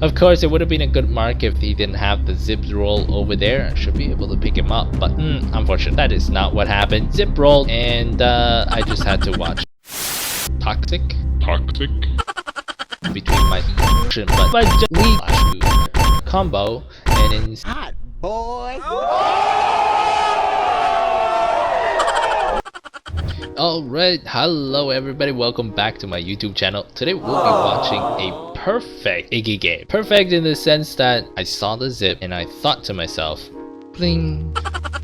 Of course, it would have been a good mark if he didn't have the zip roll over there. I should be able to pick him up, but unfortunately, that is not what happened. Zip roll, and I just had to watch. Toxic between my but just we combo and in hot boy. Alright, hello everybody, welcome back to my YouTube channel. Today we'll be watching a perfect IGGY game. Perfect in the sense that I saw the zip and I thought to myself, bling,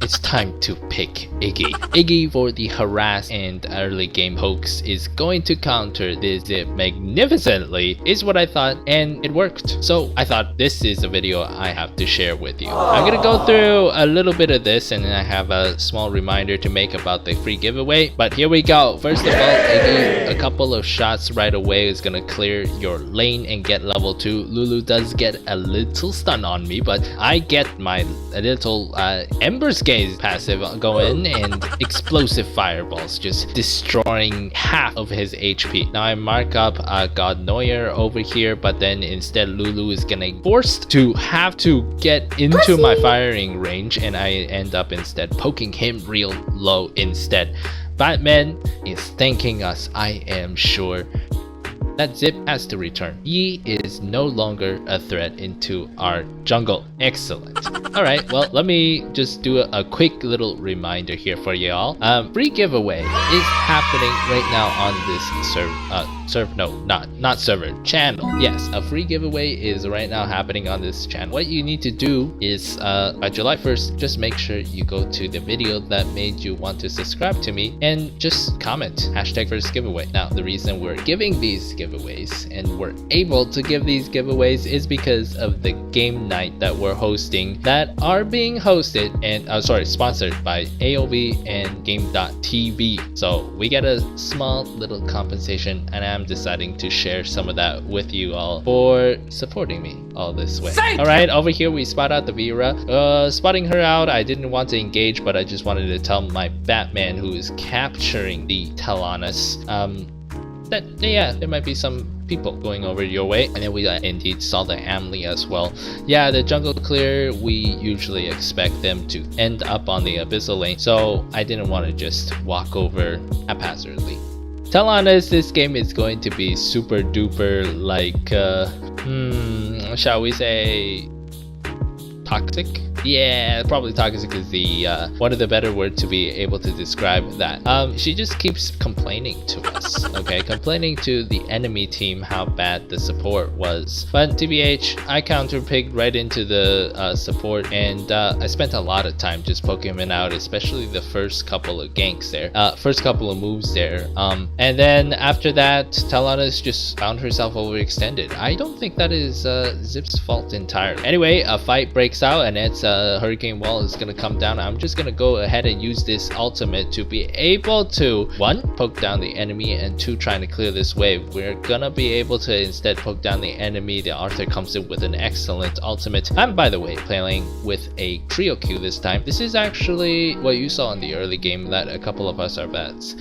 it's time to pick IGGY. IGGY for the harass and early game hoax is going to counter this zip magnificently, is what I thought, and it worked. So I thought this is a video I have to share with you. I'm gonna go through a little bit of this and then I have a small reminder to make about the free giveaway. But here we go. First of all, IGGY, a couple of shots right away is gonna clear your lane and get level 2. Lulu does get a little stun on me, but I get my little Ember's Gaze passive go in and explosive fireballs just destroying half of his HP. Now I mark up God Neuer over here, but then instead Lulu is gonna forced to have to get into my firing range and I end up instead poking him real low instead. Batman is thanking us, I am sure. That zip has to return. He is no longer a threat into our jungle. Excellent. Alright, well, let me just do a quick little reminder here for y'all. Free giveaway is happening right now on this channel. Yes, a free giveaway is right now happening on this channel. What you need to do is by July 1st, just make sure you go to the video that made you want to subscribe to me and just comment hashtag first giveaway. Now, the reason we're giving these giveaways and we're able to give these giveaways is because of the game night that we're hosting that are being hosted and sponsored by AoV and game.tv. So we get a small little compensation and I'm deciding to share some of that with you all for supporting me all this way. Alright, over here we spot out the Vera. Spotting her out, I didn't want to engage, but I just wanted to tell my Batman who is capturing the Telanus that yeah, there might be some people going over your way. And then we indeed saw the Amli as well. Yeah, the jungle clear, we usually expect them to end up on the abyssal lane, so I didn't want to just walk over haphazardly. Telanus, this game is going to be super duper like shall we say toxic? Yeah, probably toxic is the one of the better words to be able to describe that. She just keeps complaining to us, okay? Complaining to the enemy team how bad the support was. But TBH, I counter-picked right into the support and I spent a lot of time just poking him out, especially the first couple of ganks there, first couple of moves there. And then after that, Telanus just found herself overextended. I don't think that is Zip's fault entirely. Anyway, a fight breaks out and it's hurricane wall is gonna come down. I'm just gonna go ahead and use this ultimate to be able to 1, poke down the enemy, and 2, trying to clear this wave. We're gonna be able to instead poke down the enemy. The Arthur comes in with an excellent ultimate. I'm, by the way, playing with a trio Q this time. This is actually what you saw in the early game, that a couple of us are vets.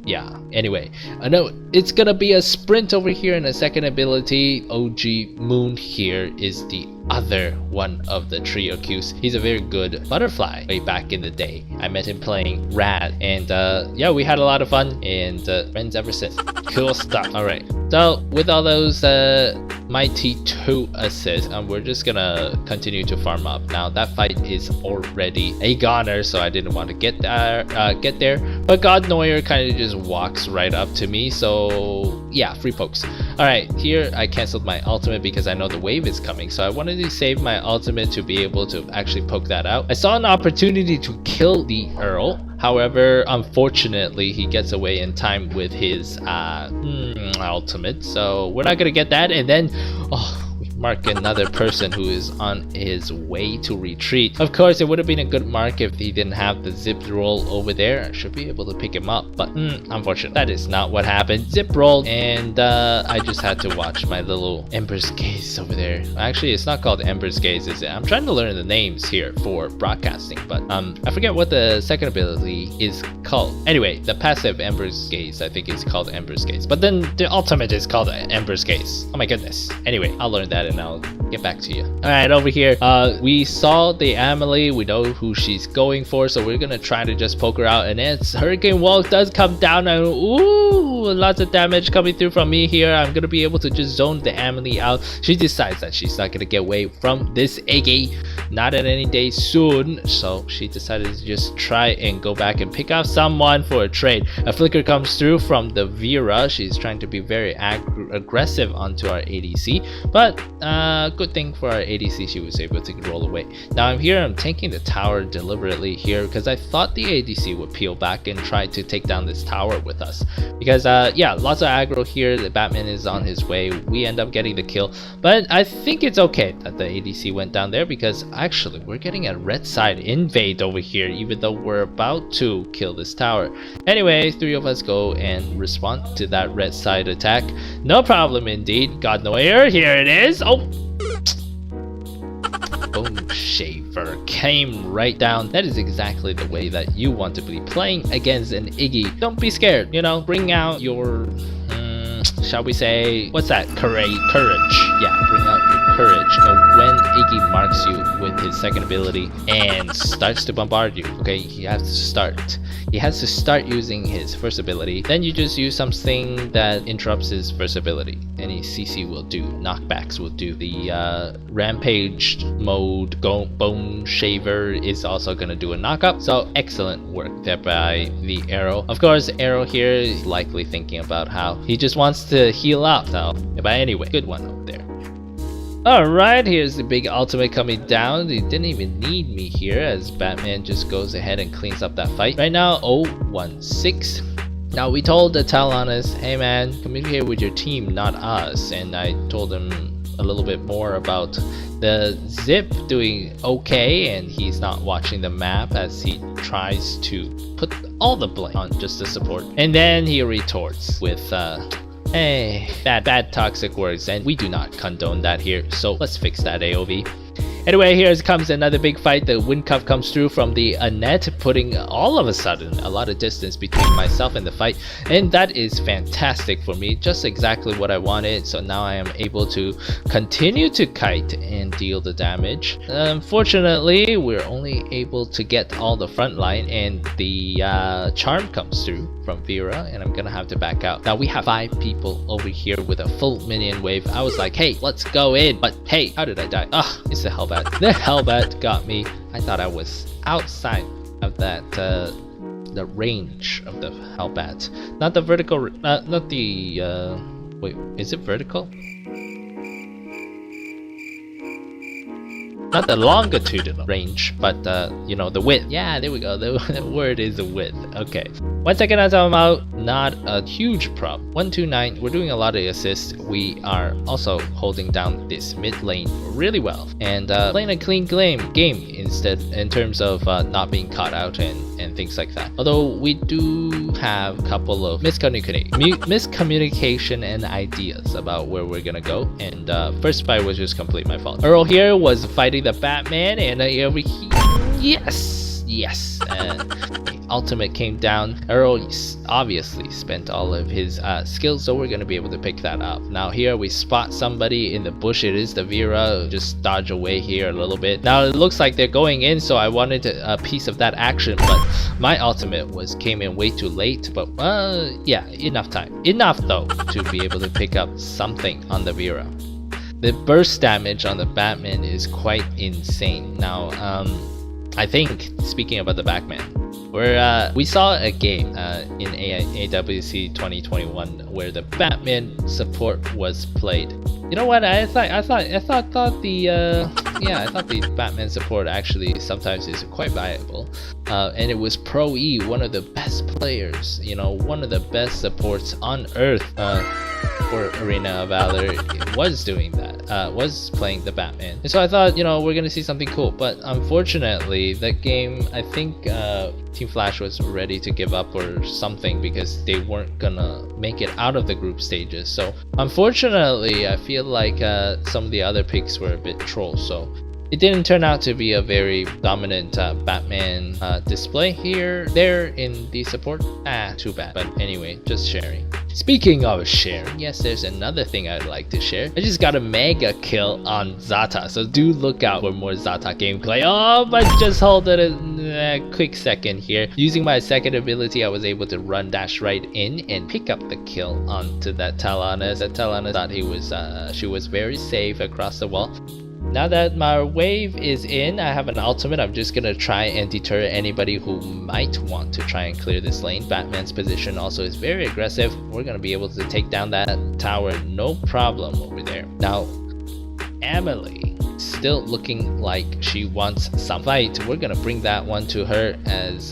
Yeah, anyway, I know it's gonna be a sprint over here, and a second ability, OG Moon here is the other one of the trio Qs. He's a very good butterfly way back in the day. I met him playing Rad and yeah, we had a lot of fun and friends ever since. Cool stuff. Alright, so with all those mighty 2 assists, we're just gonna continue to farm up. Now that fight is already a goner, so I didn't want to get there, but God Neuer kind of just walks right up to me, so yeah, free pokes. Alright, here I canceled my ultimate because I know the wave is coming, so I wanted to save my ultimate to be able to actually poke that out. I saw an opportunity to kill the Earl. However, unfortunately, he gets away in time with his ultimate, so we're not gonna get that. And then, we mark another person who is on his way to retreat. Of course, it would have been a good mark if he didn't have the zip roll over there. I should be able to pick him up, but unfortunately, that is not what happened. Zip rolled, and I just had to watch my little Ember's Gaze over there. Actually, it's not called Ember's Gaze, is it? I'm trying to learn the names here for broadcasting, but I forget what the second ability is called. Anyway, the passive Ember's Gaze, I think, is called Ember's Gaze, but then the ultimate is called Ember's Gaze. Oh my goodness. Anyway, I'll learn that and I'll get back to you. Alright, over here, we saw the Amelie. We know who she's going for, so we're gonna try to just poke her out. And as Hurricane Wall does come down, and ooh, lots of damage coming through from me here. I'm gonna be able to just zone the Amelie out. She decides that she's not gonna get away from this Iggy, not at any day soon. So she decided to just try and go back and pick out someone for a trade. A flicker comes through from the Vera. She's trying to be very aggressive onto our ADC, but good thing for our ADC, she was able to roll away. Now I'm here, I'm taking the tower deliberately here because I thought the ADC would peel back and try to take down this tower with us, because yeah, lots of aggro here. The Batman is on his way. We end up getting the kill, but I think it's okay that the ADC went down there, because actually we're getting a red side invade over here even though we're about to kill this tower. Anyway, 3 of us go and respond to that red side attack. No problem indeed. Got no air. Here it is. Oh, Bone Shaver came right down. That is exactly the way that you want to be playing against an Iggy. Don't be scared, you know, bring out your shall we say, what's that? Courage. Yeah, bring out your courage. And when Iggy marks you with his second ability and starts to bombard you, okay, he has to start using his first ability. Then you just use something that interrupts his first ability. Any CC will do, knockbacks will do. The rampage mode Bone Shaver is also gonna do a knockup. So excellent work there by the Arrow. Of course, Arrow here is likely thinking about how he just wants to heal up. So, but anyway, good one over there. Alright, here's the big ultimate coming down. He didn't even need me here, as Batman just goes ahead and cleans up that fight. Right now, 0-1-6. Now, we told the Talonus, hey man, communicate with your team, not us. And I told him a little bit more about the Zip doing okay, and he's not watching the map as he tries to put all the blame on just the support. And then he retorts with hey, bad toxic words, and we do not condone that here, so let's fix that AoV. Anyway, here comes another big fight. The wind cuff comes through from the Annette, putting all of a sudden a lot of distance between myself and the fight, and that is fantastic for me, just exactly what I wanted. So now I am able to continue to kite and deal the damage. Unfortunately, we're only able to get all the front line, and the charm comes through from Vera, and I'm gonna have to back out. Now we have 5 people over here with a full minion wave. I was like, hey, let's go in, but hey, how did I die? Ah, it's the Hellbat. The Hellbat got me. I thought I was outside of that the range of the Hellbat, not the vertical, not the wait, is it vertical? Not the longitudinal range, but you know, the width. Yeah, there we go. The word is the width. Okay. 1 second as I'm out, not a huge problem. 129, we're doing a lot of assists. We are also holding down this mid lane really well, and playing a clean game instead, in terms of not being caught out and things like that. Although we do have a couple of miscommunication and ideas about where we're gonna go, and first fight was just completely my fault. Earl here was fighting the Batman, and over here, yes, ultimate came down. Earl obviously spent all of his skills, so we're gonna be able to pick that up. Now here we spot somebody in the bush. It is the Vera. Just dodge away here a little bit. Now it looks like they're going in, so I wanted a piece of that action, but my ultimate came in way too late. But yeah, enough though to be able to pick up something on the Vera. The burst damage on the Batman is quite insane. Now I think, speaking about the Batman, we saw a game in AWC 2021 where the Batman support was played. You know what? I thought the Batman support actually sometimes is quite viable, and it was Pro E, one of the best players, you know, one of the best supports on earth for Arena of Valor, was doing that, was playing the Batman. And so I thought, you know, we're gonna see something cool, but unfortunately that game, I think Team Flash was ready to give up or something, because they weren't gonna make it out of the group stages. So unfortunately, I feel like some of the other picks were a bit troll. So It didn't turn out to be a very dominant Batman display there in the support. Too bad. But anyway, just sharing. Speaking of sharing, yes, there's another thing I'd like to share. I just got a mega kill on Zata, so do look out for more Zata gameplay. Oh, but just hold it a quick second here. Using my second ability, I was able to run dash right in and pick up the kill onto that Talana. That Talana thought she was very safe across the wall. Now that my wave is in, I have an ultimate. I'm just gonna try and deter anybody who might want to try and clear this lane. Batman's position also is very aggressive. We're gonna be able to take down that tower, no problem over there. Now, Emily, still looking like she wants some fight. We're gonna bring that one to her as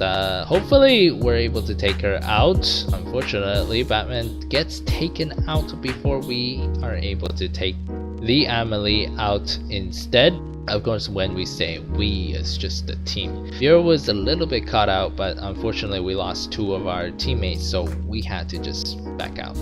hopefully we're able to take her out. Unfortunately, Batman gets taken out before we are able to take the Emily out instead. Of course, when we say we, it's just the team. Vera was a little bit caught out, but unfortunately we lost 2 of our teammates, so we had to just back out.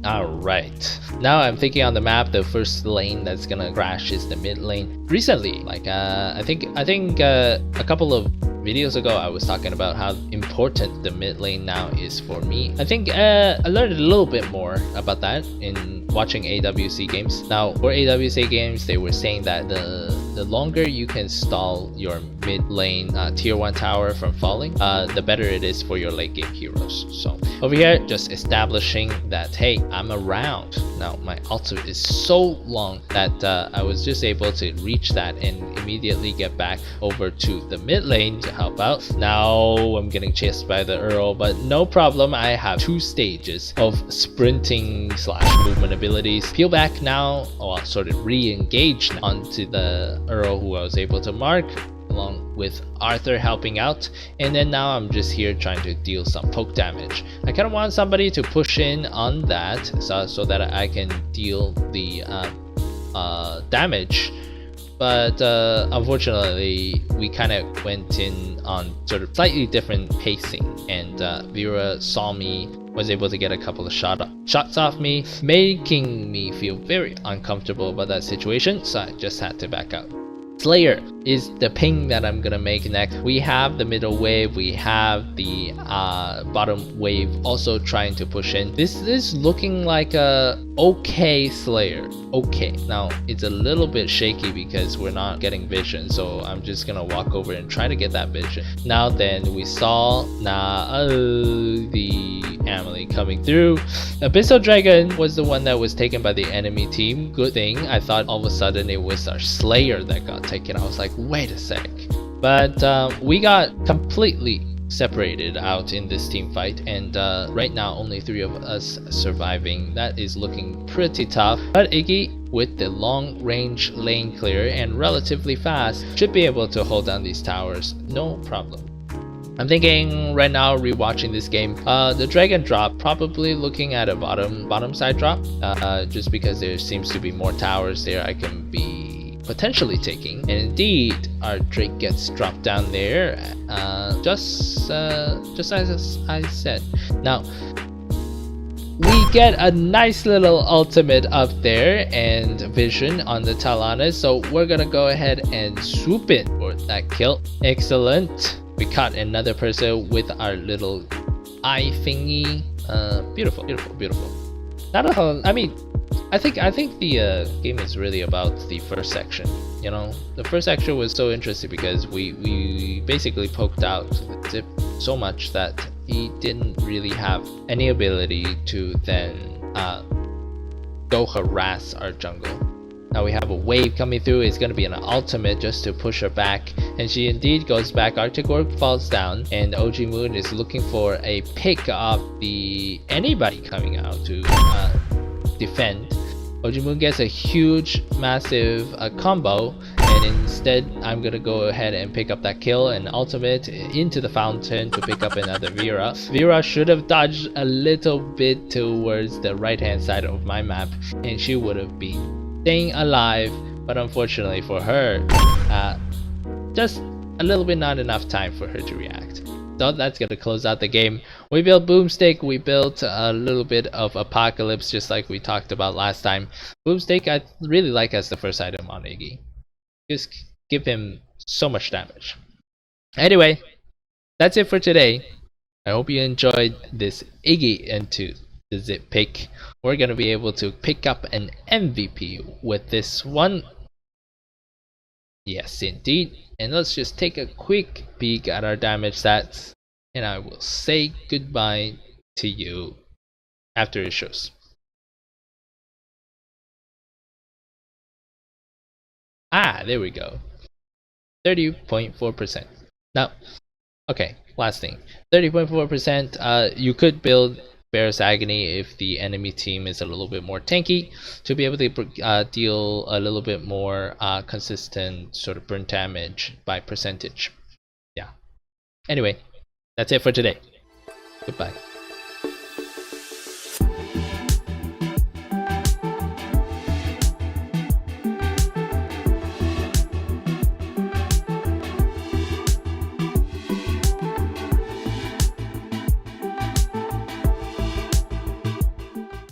Alright, now I'm thinking on the map, the first lane that's gonna crash is the mid lane. Recently, like I think a couple of videos ago, I was talking about how important the mid lane now is for me. I think I learned a little bit more about that in watching AWC games. Now, for AWC games, they were saying that the longer you can stall your mid lane tier 1 tower from falling, the better it is for your late game heroes. So over here, just establishing that, hey, I'm around. Now, my ultimate is so long that I was just able to reach that and immediately get back over to the mid lane to help out. Now I'm getting chased by the Earl, but no problem. I have 2 stages of sprinting / movement abilities. Peel back now, or sort of re-engage onto the Earl who I was able to mark, along with Arthur helping out, and then now I'm just here trying to deal some poke damage. I kind of want somebody to push in on that so that I can deal the damage, but unfortunately we kind of went in on sort of slightly different pacing, and Vera saw me, was able to get a couple of shots off me, making me feel very uncomfortable about that situation, so I just had to back out. Slayer is the ping that I'm gonna make next. We have the middle wave, we have the bottom wave also trying to push in. This is looking like a okay Slayer. Okay, now it's a little bit shaky because we're not getting vision, so I'm just gonna walk over and try to get that vision. Now then, we saw the Emily coming through. Abyssal Dragon was the one that was taken by the enemy team. Good thing, I thought all of a sudden it was our Slayer that got taken. I was like, wait a sec. But we got completely separated out in this team fight, and right now only 3 of us surviving. That is looking pretty tough, but Iggy, with the long range lane clear and relatively fast, should be able to hold down these towers, no problem. I'm thinking right now, rewatching this game, the dragon drop, probably looking at a bottom side drop, just because there seems to be more towers there I can be potentially taking. And indeed, our Drake gets dropped down there, just as I said. Now, we get a nice little ultimate up there and vision on the Talana, so we're gonna go ahead and swoop in for that kill. Excellent. We caught another person with our little eye thingy. Beautiful, beautiful, beautiful. Not a whole, I mean, I think the game is really about the first section. You know, the first section was so interesting because we basically poked out Zip so much that he didn't really have any ability to then go harass our jungle. Now we have a wave coming through. It's going to be an ultimate just to push her back, and she indeed goes back. Arctic Orb falls down, and OG Moon is looking for a pick of anybody coming out to defend. OG Moon gets a huge, massive combo, and instead I'm gonna go ahead and pick up that kill and ultimate into the fountain to pick up another Vera. Vera should have dodged a little bit towards the right hand side of my map, and she would have been staying alive, but unfortunately for her, just a little bit not enough time for her to react. So that's gonna close out the game. We built Boomstick, we built a little bit of Apocalypse, just like we talked about last time. Boomstick I really like as the first item on Iggy. just give him so much damage. Anyway, that's it for today. I hope you enjoyed this Iggy into the zip pick. We're gonna be able to pick up an MVP with this one. Yes, indeed. And let's just take a quick peek at our damage stats, and I will say goodbye to you after it shows. There we go. 30.4%. Now, okay, last thing. 30.4%, you could build Bear's Agony if the enemy team is a little bit more tanky, to be able to deal a little bit more consistent sort of burn damage by percentage. Yeah. Anyway, that's it for today. Goodbye.